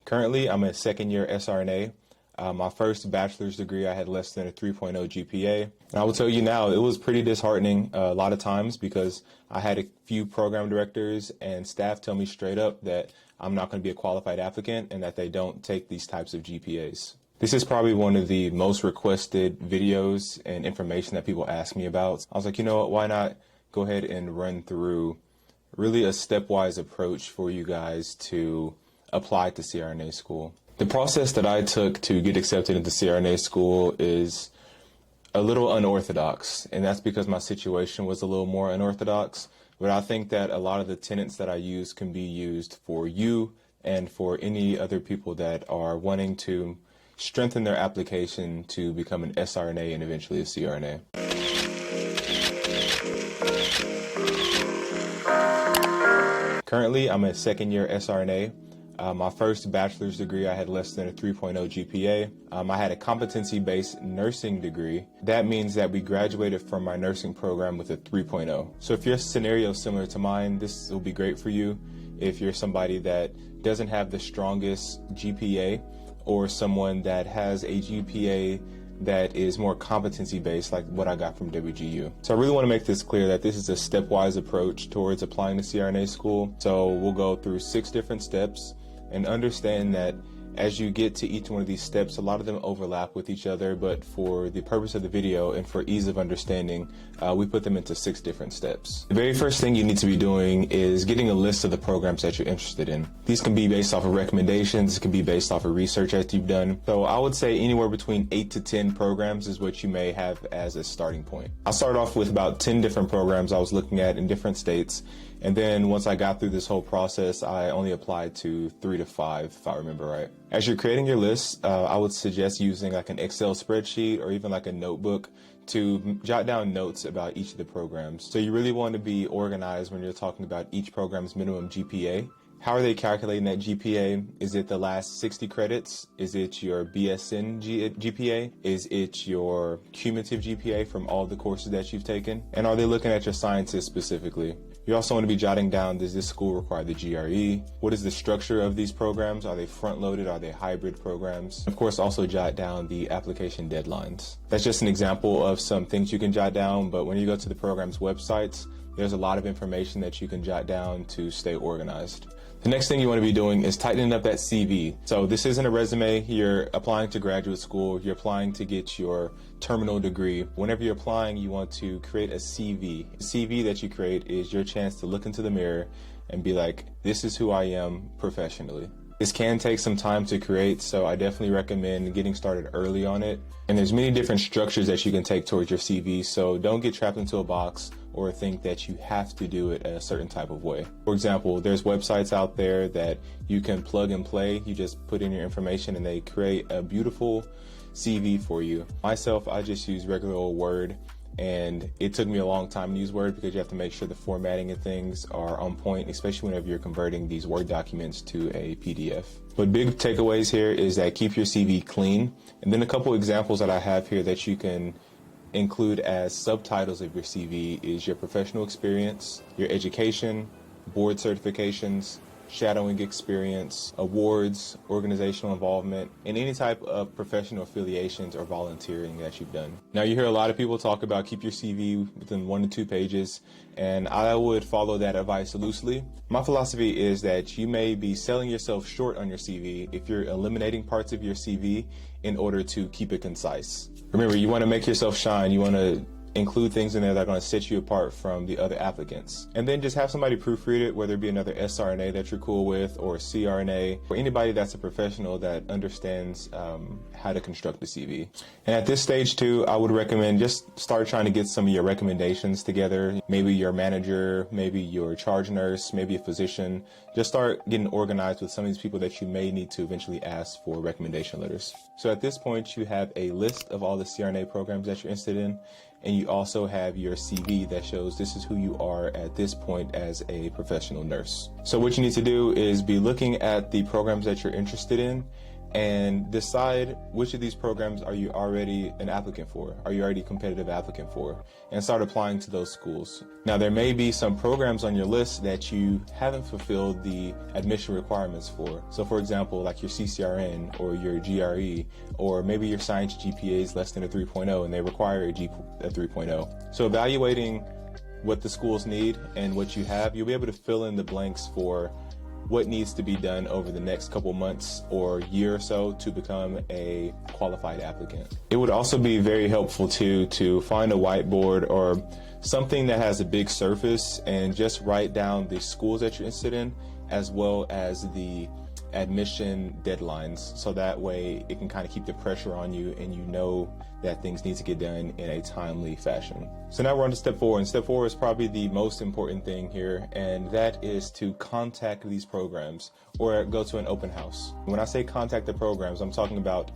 Currently, I'm a second year SRNA. My first bachelor's degree, I had less than a 3.0 GPA. And I will tell you now, it was pretty disheartening a lot of times because I had a few program directors and staff tell me straight up that I'm not going to be a qualified applicant and that they don't take these types of GPAs. This is probably one of the most requested videos and information that people ask me about. I was like, you know what, why not go ahead and run through really a stepwise approach for you guys to apply to CRNA school. The process that I took to get accepted into CRNA school is a little unorthodox, and that's because my situation was a little more unorthodox, but I think that a lot of the tenets that I use can be used for you and for any other people that are wanting to strengthen their application to become an SRNA and eventually a CRNA. Currently, I'm a second year SRNA. My first bachelor's degree, I had less than a 3.0 GPA. I had a competency-based nursing degree. That means that we graduated from my nursing program with a 3.0. So if your scenario is similar to mine, this will be great for you. If you're somebody that doesn't have the strongest GPA or someone that has a GPA that is more competency-based, like what I got from WGU. So I really want to make this clear that this is a stepwise approach towards applying to CRNA school. So we'll go through 6 different steps and understand that as you get to each one of these steps, a lot of them overlap with each other, but for the purpose of the video and for ease of understanding, we put them into 6 different steps. The very first thing you need to be doing is getting a list of the programs that you're interested in. These can be based off of recommendations, it can be based off of research that you've done. So I would say anywhere between 8 to 10 programs is what you may have as a starting point. I started off with about 10 different programs I was looking at in different states. And then once I got through this whole process, I only applied to 3 to 5, if I remember right. As you're creating your list, I would suggest using like an Excel spreadsheet or even like a notebook to jot down notes about each of the programs. So you really want to be organized when you're talking about each program's minimum GPA. How are they calculating that GPA? Is it the last 60 credits? Is it your BSN GPA? Is it your cumulative GPA from all the courses that you've taken? And are they looking at your sciences specifically? You also want to be jotting down, does this school require the GRE? What is the structure of these programs? Are they front-loaded? Are they hybrid programs? Of course, also jot down the application deadlines. That's just an example of some things you can jot down, but when you go to the program's websites, there's a lot of information that you can jot down to stay organized. The next thing you want to be doing is tightening up that CV. So this isn't a resume. You're applying to graduate school. You're applying to get your terminal degree. Whenever you're applying, you want to create a CV. The CV that you create is your chance to look into the mirror and be like, this is who I am professionally. This can take some time to create, so I definitely recommend getting started early on it. And there's many different structures that you can take towards your CV, so don't get trapped into a box or think that you have to do it a certain type of way. For example, there's websites out there that you can plug and play. You just put in your information and they create a beautiful CV for you. Myself, I just use regular old Word, and it took me a long time to use Word because you have to make sure the formatting and things are on point, especially whenever you're converting these Word documents to a PDF. But big takeaways here is that keep your CV clean. And then a couple examples that I have here that you can include as subtitles of your CV is your professional experience, your education, board certifications, shadowing experience, awards, organizational involvement, and any type of professional affiliations or volunteering that you've done. Now, you hear a lot of people talk about keep your CV within 1 to 2 pages, and I would follow that advice loosely. My philosophy is that you may be selling yourself short on your CV if you're eliminating parts of your CV in order to keep it concise. Remember, you want to make yourself shine. You want to include things in there that are going to set you apart from the other applicants. And then just have somebody proofread it, whether it be another SRNA that you're cool with or CRNA or anybody that's a professional that understands how to construct the CV. And at this stage too, I would recommend just start trying to get some of your recommendations together. Maybe your manager, maybe your charge nurse, maybe a physician. Just start getting organized with some of these people that you may need to eventually ask for recommendation letters. So at this point, you have a list of all the CRNA programs that you're interested in, and you also have your CV that shows this is who you are at this point as a professional nurse. So what you need to do is be looking at the programs that you're interested in and decide which of these programs are you already an applicant for, are you already a competitive applicant for, and start applying to those schools. Now, there may be some programs on your list that you haven't fulfilled the admission requirements for. So for example, like your CCRN or your GRE, or maybe your science GPA is less than a 3.0 and they require a 3.0. So evaluating what the schools need and what you have, you'll be able to fill in the blanks for what needs to be done over the next couple months or year or so to become a qualified applicant. It would also be very helpful to find a whiteboard or something that has a big surface and just write down the schools that you're interested in, as well as the admission deadlines, so that way it can kind of keep the pressure on you and you know that things need to get done in a timely fashion. So now we're on to step 4, and step 4 is probably the most important thing here, and that is to contact these programs or go to an open house. When I say contact the programs, I'm talking about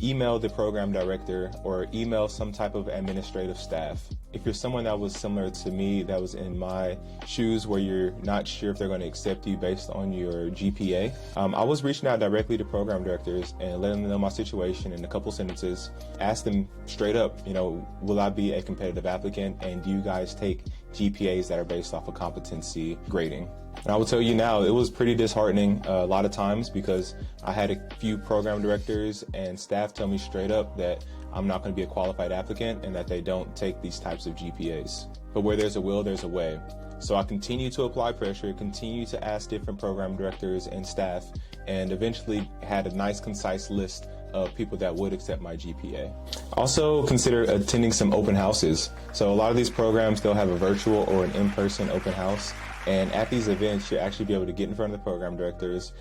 email the program director or email some type of administrative staff. If you're someone that was similar to me, that was in my shoes where you're not sure if they're going to accept you based on your GPA, I was reaching out directly to program directors and letting them know my situation in a couple sentences. Ask them straight up, will I be a competitive applicant, and do you guys take GPAs that are based off of competency grading? And I will tell you now, it was pretty disheartening a lot of times, because I had a few program directors and staff tell me straight up that I'm not going to be a qualified applicant and that they don't take these types of GPAs. But where there's a will, there's a way. So I continue to apply pressure, continue to ask different program directors and staff, and eventually had a nice concise list of people that would accept my GPA. Also consider attending some open houses. So a lot of these programs, they'll have a virtual or an in-person open house. And at these events, you'll actually be able to get in front of the program directors,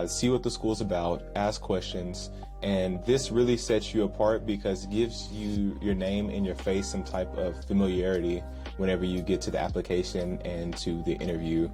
see what the school's about, ask questions, and this really sets you apart because it gives you your name and your face some type of familiarity whenever you get to the application and to the interview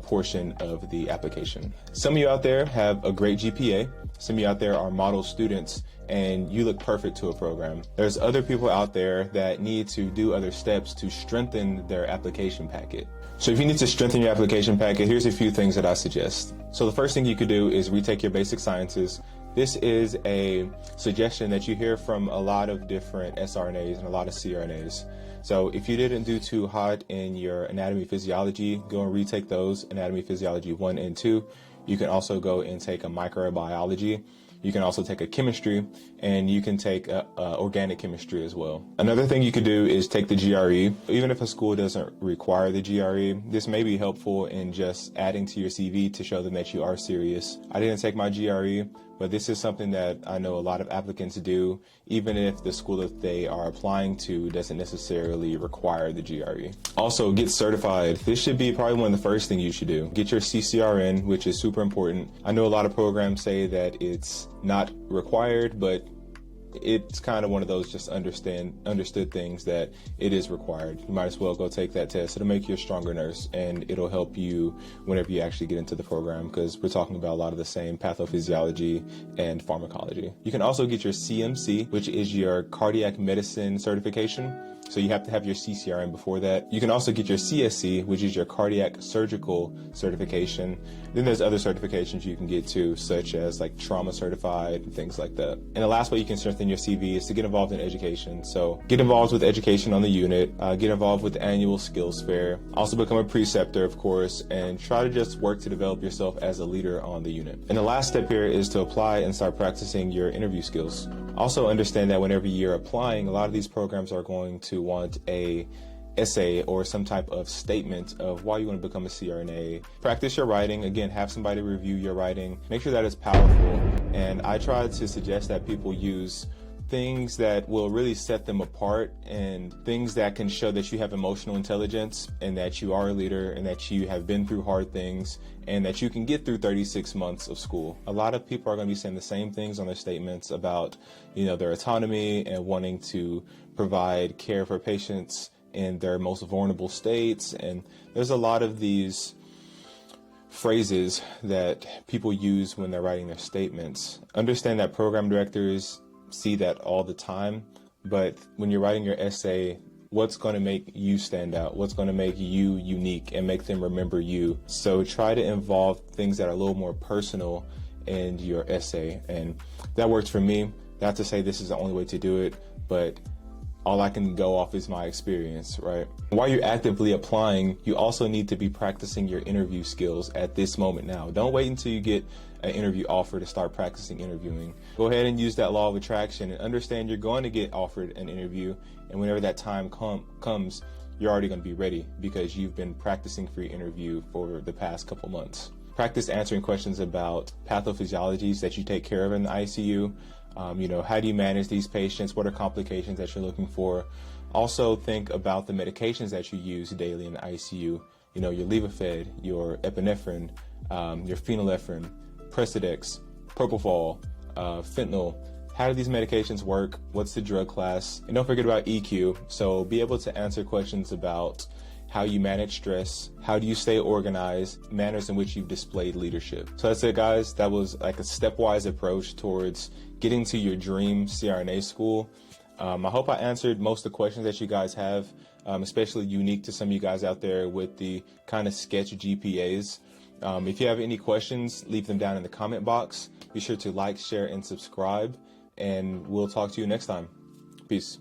portion of the application. Some of you out there have a great GPA. Some of you out there are model students and you look perfect to a program. There's other people out there that need to do other steps to strengthen their application packet. So if you need to strengthen your application packet, here's a few things that I suggest. So the first thing you could do is retake your basic sciences. This is a suggestion that you hear from a lot of different SRNAs and a lot of CRNAs. So if you didn't do too hot in your anatomy physiology, go and retake those, anatomy physiology 1 and 2. You can also go and take a microbiology. You can also take a chemistry, and you can take organic chemistry as well. Another thing you could do is take the GRE. Even if a school doesn't require the GRE, this may be helpful in just adding to your CV to show them that you are serious. I didn't take my GRE, but this is something that I know a lot of applicants do, even if the school that they are applying to doesn't necessarily require the GRE. Also, get certified. This should be probably one of the first things you should do. Get your CCRN, which is super important. I know a lot of programs say that it's not required, but it's kind of one of those just understood things that it is required. You might as well go take that test. It'll make you a stronger nurse, and it'll help you whenever you actually get into the program, because we're talking about a lot of the same pathophysiology and pharmacology. You can also get your CMC, which is your cardiac medicine certification. So you have to have your CCRN before that. You can also get your CSC, which is your cardiac surgical certification. Then there's other certifications you can get too, such as like trauma certified and things like that. And the last way you can strengthen your CV is to get involved in education. So get involved with education on the unit, get involved with the annual skills fair, also become a preceptor, of course, and try to just work to develop yourself as a leader on the unit. And the last step here is to apply and start practicing your interview skills. Also understand that whenever you're applying, a lot of these programs are going to want a essay or some type of statement of why you want to become a CRNA. Practice your writing. Again, have somebody review your writing. Make sure that it's powerful. And I try to suggest that people use things that will really set them apart and things that can show that you have emotional intelligence and that you are a leader and that you have been through hard things and that you can get through 36 months of school. A lot of people are going to be saying the same things on their statements about, their autonomy and wanting to provide care for patients in their most vulnerable states. And there's a lot of these phrases that people use when they're writing their statements. Understand that program directors see that all the time, but when you're writing your essay, what's going to make you stand out? What's going to make you unique and make them remember you? So try to involve things that are a little more personal and your essay. And that worked for me. Not to say this is the only way to do it, but all I can go off is my experience, right? While you're actively applying, you also need to be practicing your interview skills at this moment now. Don't wait until you get an interview offer to start practicing interviewing. Go ahead and use that law of attraction and understand you're going to get offered an interview, and whenever that time comes, you're already going to be ready because you've been practicing for your interview for the past couple months. Practice answering questions about pathophysiologies that you take care of in the ICU. How do you manage these patients? What are complications that you're looking for? Also think about the medications that you use daily in the ICU. Your Levophed, your epinephrine, your phenylephrine, Precedex, propofol, fentanyl. How do these medications work? What's the drug class? And don't forget about EQ. So be able to answer questions about how you manage stress, how do you stay organized, manners in which you've displayed leadership. So that's it, guys. That was like a stepwise approach towards getting to your dream CRNA school. I hope I answered most of the questions that you guys have, especially unique to some of you guys out there with the kind of sketch GPAs. If you have any questions, leave them down in the comment box. Be sure to like, share, and subscribe, and we'll talk to you next time. Peace.